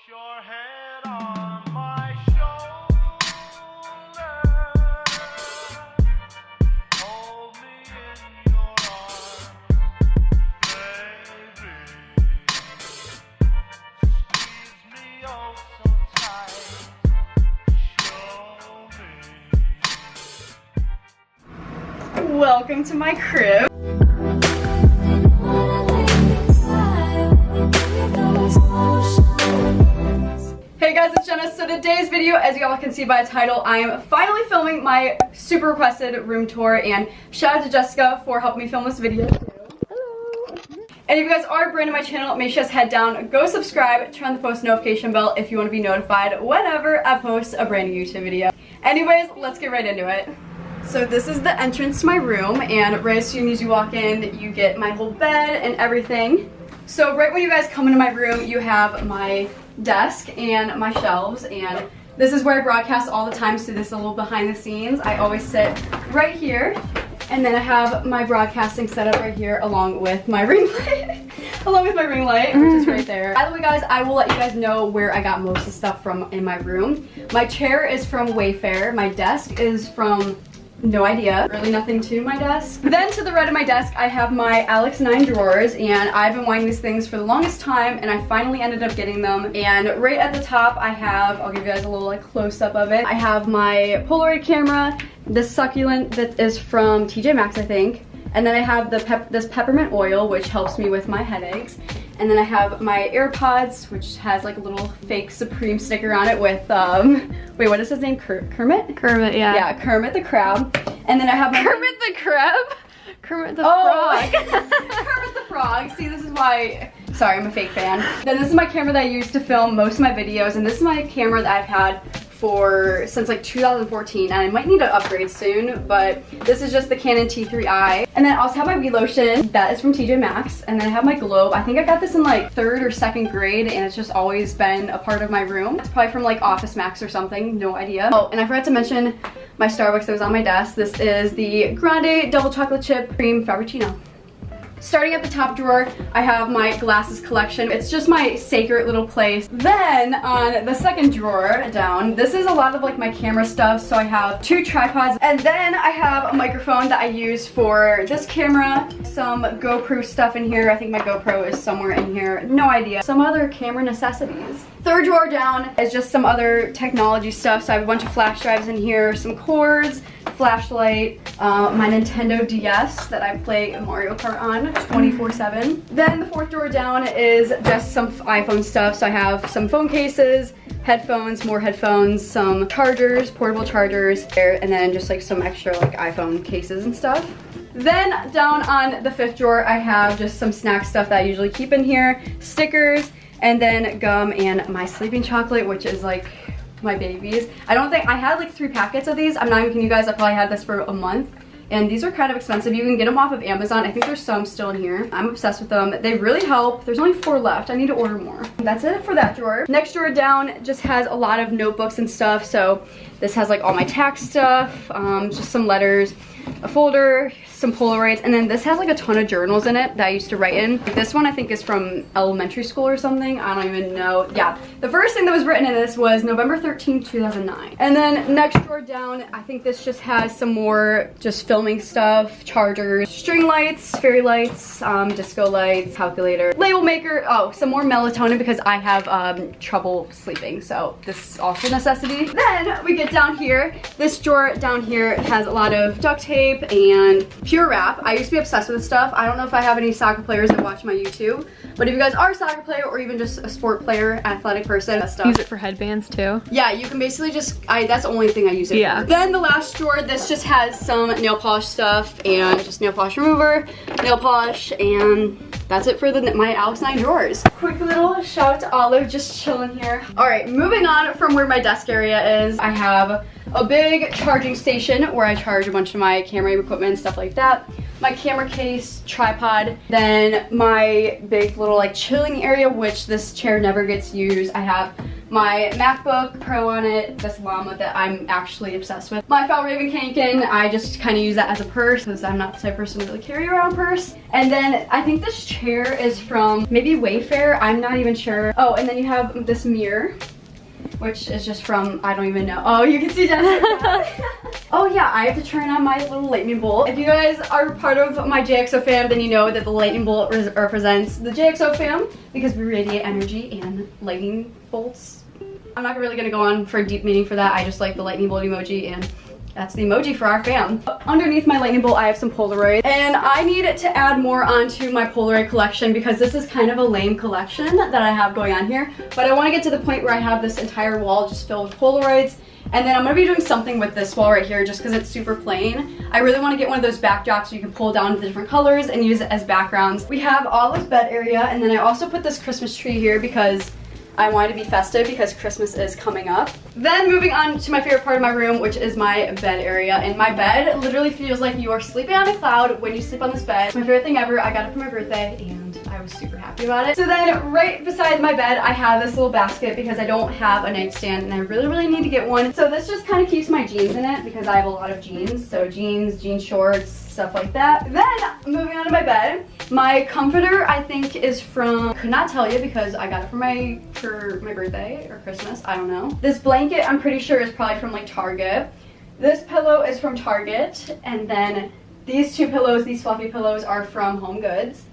your head on my shoulder. Hold me in your arms, baby. Squeeze me oh so tight. Show me. Welcome to my crib. Hey guys, it's Jennah. So today's video, as you all can see by the title, I am finally filming my super requested room tour, and shout out to Jessica for helping me film this video. Hello. And if you guys are brand new to my channel, make sure you guys head down, go subscribe, turn on the post notification bell if you want to be notified whenever I post a brand new YouTube video. Anyways, let's get right into it. So this is the entrance to my room, and right as soon as you walk in, you get my whole bed and everything. So right when you guys come into my room, you have my desk and my shelves, and this is where I broadcast all the time, so this is a little behind the scenes. I always sit right here, and then I have my broadcasting setup right here along with my ring light. Which is right there. By the way guys, I will let you guys know where I got most of the stuff from in my room. My chair is from Wayfair, my desk is from no idea. Really nothing to my desk. Then to the right of my desk, I have my Alex 9 drawers, and I've been wanting these things for the longest time, and I finally ended up getting them. And right at the top, I have, I'll give you guys a little like close-up of it. I have my Polaroid camera, this succulent that is from TJ Maxx, I think. And then I have the this peppermint oil, which helps me with my headaches. And then I have my AirPods, which has like a little fake Supreme sticker on it with, wait, what is his name? Kermit? Kermit, yeah. Yeah, Kermit the Crab. And then I have my— Kermit the Crab? Kermit the Frog. Kermit the Frog. See, this is why— sorry, I'm a fake fan. Then this is my camera that I use to film most of my videos, and this is my camera that I've had since like 2014, and I might need to upgrade soon, but this is just the Canon T3i. And then I also have my Wii lotion, that is from TJ Maxx, and then I have my globe. I think I got this in like 3rd or 2nd grade, and it's just always been a part of my room. It's probably from like Office Max or something, no idea. Oh, and I forgot to mention my Starbucks that was on my desk. This is the Grande Double Chocolate Chip Cream Frappuccino. Starting at the top drawer, I have my glasses collection. It's just my sacred little place. Then on the second drawer down, this is a lot of like my camera stuff. So I have 2 tripods, and then I have a microphone that I use for this camera, some GoPro stuff in here. I think my GoPro is somewhere in here, no idea. Some other camera necessities. Third drawer down is just some other technology stuff. So I have a bunch of flash drives in here, some cords, flashlight, my Nintendo DS that I play Mario Kart on 24/7. Then the 4th drawer down is just some iPhone stuff. So I have some phone cases, headphones, more headphones, some chargers, portable chargers, and then just like some extra like iPhone cases and stuff. Then down on the 5th drawer, I have just some snack stuff that I usually keep in here, stickers, and then gum and my sleeping chocolate, which is like my babies. I don't think— I had like 3 packets of these. I'm not even kidding you guys, I probably had this for a month, and these are kind of expensive. You can get them off of Amazon. I think there's some still in here. I'm obsessed with them. They really help. There's only 4 left. I need to order more. That's it for that drawer. Next drawer down just has a lot of notebooks and stuff. So this has like all my tax stuff, just some letters, a folder, some Polaroids, and then this has like a ton of journals in it that I used to write in. This one I think is from elementary school or something. I don't even know. Yeah, the first thing that was written in this was November 13th, 2009. And then next drawer down, I think this just has some more just filming stuff, chargers, string lights, fairy lights, disco lights, calculator, label maker. Oh, some more melatonin because I have trouble sleeping, so this is also a necessity. Then we get down here. This drawer down here has a lot of duct tape and Pure Wrap. I used to be obsessed with this stuff. I don't know if I have any soccer players that watch my YouTube, but if you guys are a soccer player or even just a sport player, athletic person, that stuff. Use it for headbands too? Yeah, you can basically just— that's the only thing I use it for. Then the last drawer, this just has some nail polish stuff and just nail polish remover, nail polish, and that's it for my Alex 9 drawers. Quick little shout out to Olive, just chilling here. All right, moving on from where my desk area is, I have a big charging station where I charge a bunch of my camera equipment and stuff like that. My camera case, tripod, then my big little like chilling area, which this chair never gets used. I have my MacBook Pro on it, this llama that I'm actually obsessed with. My Fjällräven Kanken, I just kind of use that as a purse because I'm not the type of person to really carry around a purse. And then I think this chair is from maybe Wayfair, I'm not even sure. Oh, and then you have this mirror, which is just from, I don't even know. Oh, you can see Jennah. Oh yeah, I have to turn on my little lightning bolt. If you guys are part of my JXO fam, then you know that the lightning bolt represents the JXO fam because we radiate energy and lightning bolts. I'm not really gonna go on for a deep meaning for that. I just like the lightning bolt emoji, and that's the emoji for our fam. Underneath my lightning bolt, I have some Polaroids, and I need to add more onto my Polaroid collection because this is kind of a lame collection that I have going on here. But I want to get to the point where I have this entire wall just filled with Polaroids, and then I'm gonna be doing something with this wall right here just because it's super plain. I really want to get one of those backdrops so you can pull down the different colors and use it as backgrounds. We have all this bed area, and then I also put this Christmas tree here because I wanted to be festive because Christmas is coming up. Then moving on to my favorite part of my room, which is my bed area. And my bed literally feels like you are sleeping on a cloud when you sleep on this bed. It's my favorite thing ever. I got it for my birthday and I was super happy about it. So then right beside my bed, I have this little basket because I don't have a nightstand and I really need to get one. So this just kind of keeps my jeans in it because I have a lot of jeans. So jeans, jean shorts, stuff like that. Then moving on to my bed, my comforter I think is from, could not tell you because I got it for my birthday or Christmas, I don't know. This blanket I'm pretty sure is probably from like Target. This pillow is from Target, and then these two pillows, these fluffy pillows, are from Home Goods.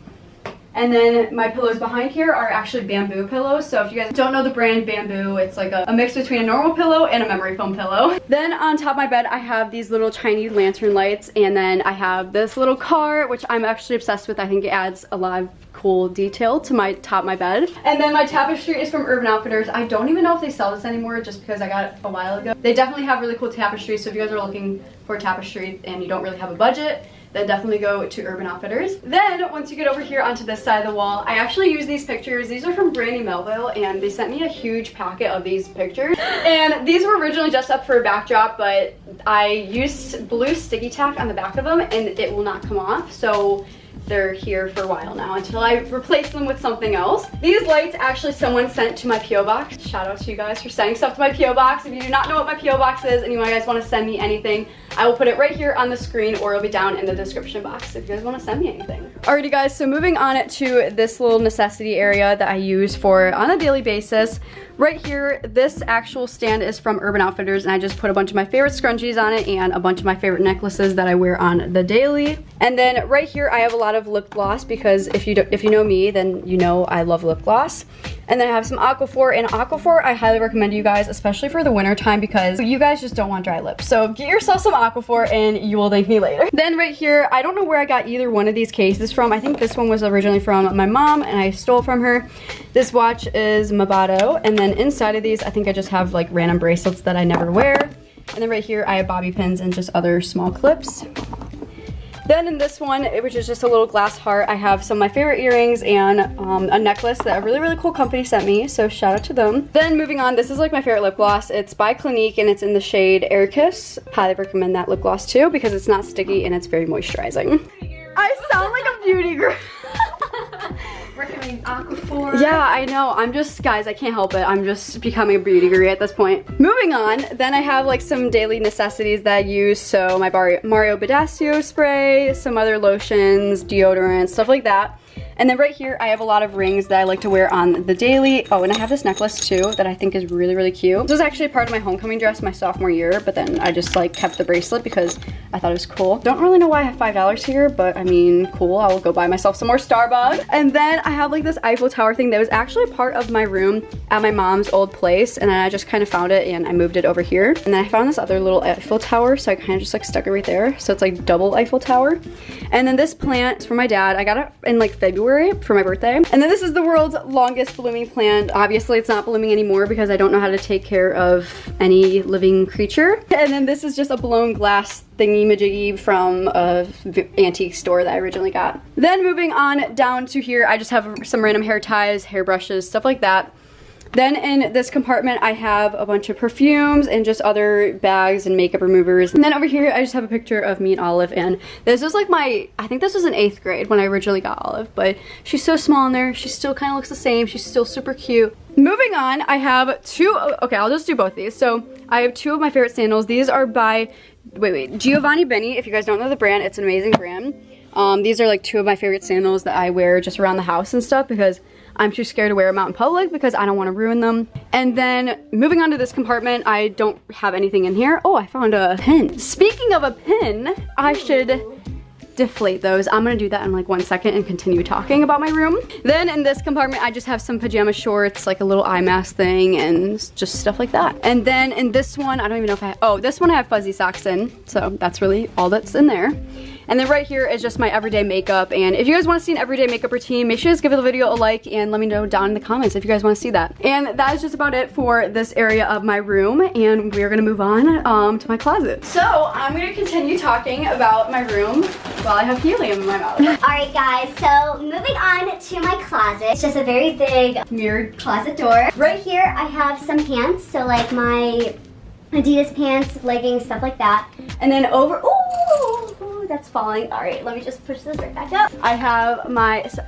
And then my pillows behind here are actually bamboo pillows. So if you guys don't know the brand Bamboo, it's like a mix between a normal pillow and a memory foam pillow. Then on top of my bed, I have these little tiny lantern lights. And then I have this little car, which I'm actually obsessed with. I think it adds a lot of cool detail to my top of my bed. And then my tapestry is from Urban Outfitters. I don't even know if they sell this anymore just because I got it a while ago. They definitely have really cool tapestry. So if you guys are looking for a tapestry and you don't really have a budget, then definitely go to Urban Outfitters. Then once you get over here onto this side of the wall, I actually use these pictures. These are from Brandy Melville, and they sent me a huge packet of these pictures. And these were originally just up for a backdrop, but I used blue sticky tack on the back of them and it will not come off. So they're here for a while now until I replace them with something else. These lights actually someone sent to my P.O. box. Shout out to you guys for sending stuff to my P.O. box. If you do not know what my P.O. box is and you guys want to send me anything, I will put it right here on the screen or it'll be down in the description box if you guys want to send me anything. Alrighty guys, so moving on to this little necessity area that I use for on a daily basis. Right here, this actual stand is from Urban Outfitters, and I just put a bunch of my favorite scrunchies on it and a bunch of my favorite necklaces that I wear on the daily. And then right here, I have a lot of lip gloss because if you know me, then you know I love lip gloss. And then I have some Aquaphor, and Aquaphor I highly recommend you guys, especially for the winter time because you guys just don't want dry lips. So get yourself some Aquaphor and you will thank me later. Then right here, I don't know where I got either one of these cases from. I think this one was originally from my mom and I stole from her. This watch is Movado, and then inside of these, I think I just have like random bracelets that I never wear. And then right here, I have bobby pins and just other small clips. Then in this one, which is just a little glass heart, I have some of my favorite earrings and a necklace that a really cool company sent me, so shout out to them. Then moving on, this is like my favorite lip gloss. It's by Clinique and it's in the shade Air Kiss. Highly recommend that lip gloss too because it's not sticky and it's very moisturizing. I sound like a beauty girl. Recommending Aquaphor. Yeah, I know. I'm just, guys, I can't help it. I'm just becoming a beauty guru at this point. Moving on, then I have like some daily necessities that I use. So my Mario Badescu spray, some other lotions, deodorant, stuff like that. And then right here, I have a lot of rings that I like to wear on the daily. Oh, and I have this necklace too that I think is really cute. This was actually part of my homecoming dress my sophomore year, but then I just like kept the bracelet because I thought it was cool. Don't really know why I have $5 here, but I mean, cool. I will go buy myself some more Starbucks. And then I have like this Eiffel Tower thing that was actually part of my room at my mom's old place, and then I just kind of found it and I moved it over here. And then I found this other little Eiffel Tower, so I kind of just like stuck it right there. So it's like double Eiffel Tower. And then this plant is from my dad. I got it in like February for my birthday. And then this is the world's longest blooming plant. Obviously it's not blooming anymore because I don't know how to take care of any living creature. And then this is just a blown glass thingy-majiggy from a antique store that I originally got. Then moving on down to here, I just have some random hair ties, hairbrushes, stuff like that. Then in this compartment, I have a bunch of perfumes and just other bags and makeup removers. And then over here, I just have a picture of me and Olive. And this was like I think this was in 8th grade when I originally got Olive, but she's so small in there. She still kind of looks the same. She's still super cute. Moving on, I have two, okay, I'll just do both these. So I have 2 of my favorite sandals. These are by, Giovanni Benny. If you guys don't know the brand, it's an amazing brand. These are like 2 of my favorite sandals that I wear just around the house and stuff because I'm too scared to wear them out in public because I don't want to ruin them. And then moving on to this compartment, I don't have anything in here. Oh, I found a pin. Speaking of a pin, I should deflate those. I'm gonna do that in like 1 second and continue talking about my room. Then in this compartment, I just have some pajama shorts, like a little eye mask thing and just stuff like that. And then in this one, I don't even know if this one I have fuzzy socks in. So that's really all that's in there. And then right here is just my everyday makeup. And if you guys want to see an everyday makeup routine, make sure you just give the video a like and let me know down in the comments if you guys want to see that. And that is just about it for this area of my room. And we're going to move on to my closet. So I'm going to continue talking about my room while I have helium in my mouth. Alright guys, so moving on to my closet. It's just a very big mirrored closet door. Right here I have some pants, so like my Adidas pants, leggings, stuff like that. And then over, ooh, that's falling. All right, let me just push this right back up. I have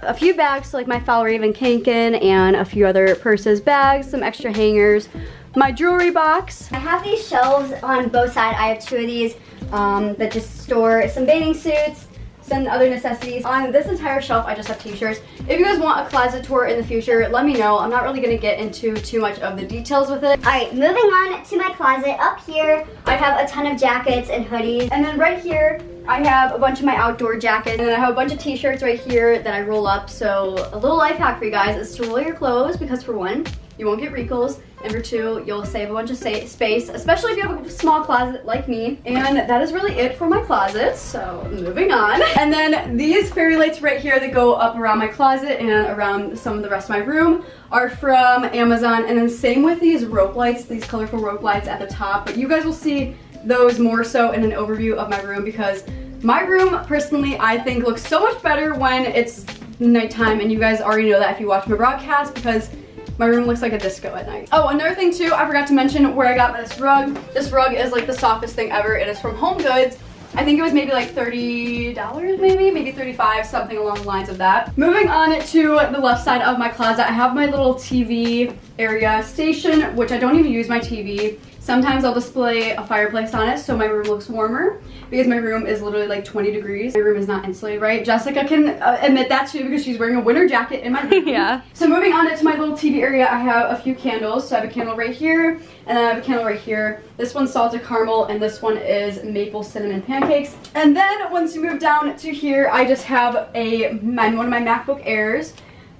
a few bags, so like my Fjällräven Kanken and a few other purses, bags, some extra hangers, my jewelry box. I have these shelves on both sides. I have 2 of these that just store some bathing suits, some other necessities. On this entire shelf, I just have t-shirts. If you guys want a closet tour in the future, let me know. I'm not really gonna get into too much of the details with it. All right, moving on to my closet. Up here, I have a ton of jackets and hoodies. And then right here, I have a bunch of my outdoor jackets. And then I have a bunch of t-shirts right here that I roll up. So a little life hack for you guys is to roll your clothes because for 1, you won't get wrinkles. And for 2, you'll save a bunch of space, especially if you have a small closet like me. And that is really it for my closet, so moving on. And then these fairy lights right here that go up around my closet and around some of the rest of my room are from Amazon. And then same with these rope lights, these colorful rope lights at the top. But you guys will see those more so in an overview of my room because my room, personally, I think looks so much better when it's nighttime. And you guys already know that if you watch my broadcast because my room looks like a disco at night. Oh, another thing too, I forgot to mention where I got this rug. This rug is like the softest thing ever. It is from Home Goods. I think it was maybe like $30 maybe 35, something along the lines of that. Moving on to the left side of my closet, I have my little TV area station, which I don't even use my TV. Sometimes I'll display a fireplace on it so my room looks warmer because my room is literally like 20 degrees. My room is not insulated, right? Jessica can admit that too because she's wearing a winter jacket in my room. Yeah. So moving on to my little TV area, I have a few candles. So I have a candle right here and then I have a candle right here. This one's salted caramel and this one is maple cinnamon pancakes. And then once you move down to here, I just have one of my MacBook Airs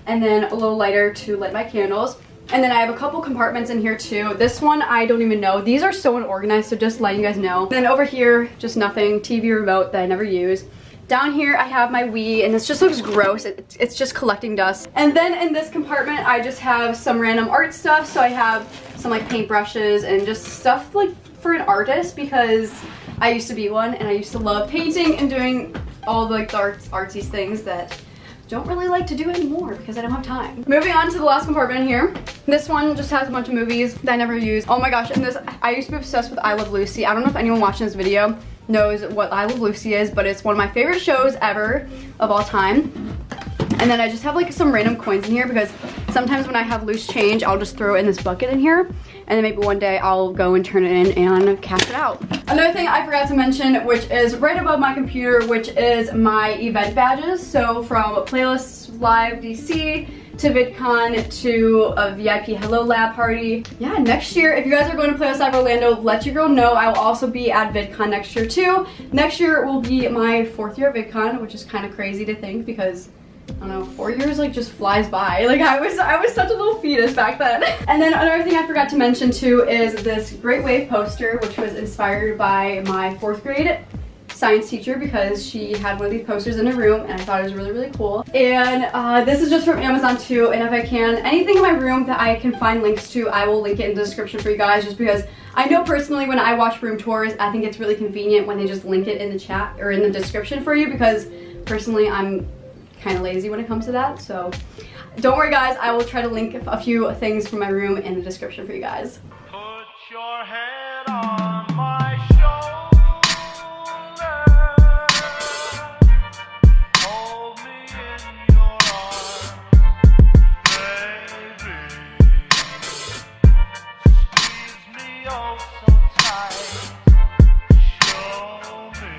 and then a little lighter to light my candles. And then I have a couple compartments in here too. This one, I don't even know. These are so unorganized, so just letting you guys know. And then over here, just nothing. TV remote that I never use. Down here, I have my Wii, and this just looks gross. It's just collecting dust. And then in this compartment, I just have some random art stuff. So I have some like paintbrushes and just stuff like for an artist because I used to be one and I used to love painting and doing all the like artsy things that don't really like to do anymore because I don't have time. Moving on to the last compartment here. This one just has a bunch of movies that I never use. Oh my gosh, and this, I used to be obsessed with I Love Lucy. I don't know if anyone watching this video knows what I Love Lucy is, but it's one of my favorite shows ever of all time. And then I just have like some random coins in here because sometimes when I have loose change, I'll just throw it in this bucket in here. And then maybe one day I'll go and turn it in and cash it out. Another thing I forgot to mention, which is right above my computer, which is my event badges. So from Playlist Live DC to VidCon to a VIP Hello Lab party. Yeah, next year, if you guys are going to Playlist Live Orlando, let your girl know. I will also be at VidCon next year too. Next year will be my 4th year at VidCon, which is kind of crazy to think because I don't know, 4 years like just flies by. Like I was such a little fetus back then. And then another thing I forgot to mention too is this Great Wave poster, which was inspired by my 4th grade science teacher because she had one of these posters in her room and I thought it was really, really cool. And this is just from Amazon too, and if I can, anything in my room that I can find links to, I will link it in the description for you guys just because I know personally when I watch room tours, I think it's really convenient when they just link it in the chat or in the description for you because personally I'm kind of lazy when it comes to that. So don't worry guys, I will try to link a few things from my room in the description for you guys. Put your head on my shoulder. Hold me in your arms, baby. Squeeze me oh so tight. Show me.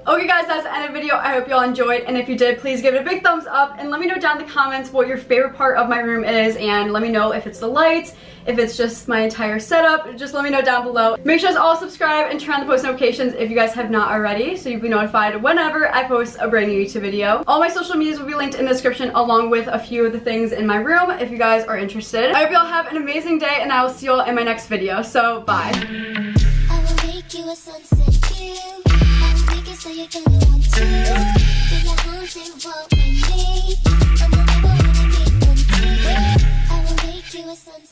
Okay guys, that's the end of the video. I hope you all enjoyed, and if you did, please give it a big thumbs up and let me know down in the comments what your favorite part of my room is, and let me know if it's the lights, if it's just my entire setup. Just let me know down below. Make sure to all subscribe and turn on the post notifications if you guys have not already, so you'll be notified whenever I post a brand new YouTube video. All my social medias will be linked in the description, along with a few of the things in my room if you guys are interested. I hope you all have an amazing day, and I will see you all in my next video. So bye. I will make you a sunset view. I will make it so you're gonna want to. Be your haunting what we need. I'm the number one to get them to. I will make you a sunset.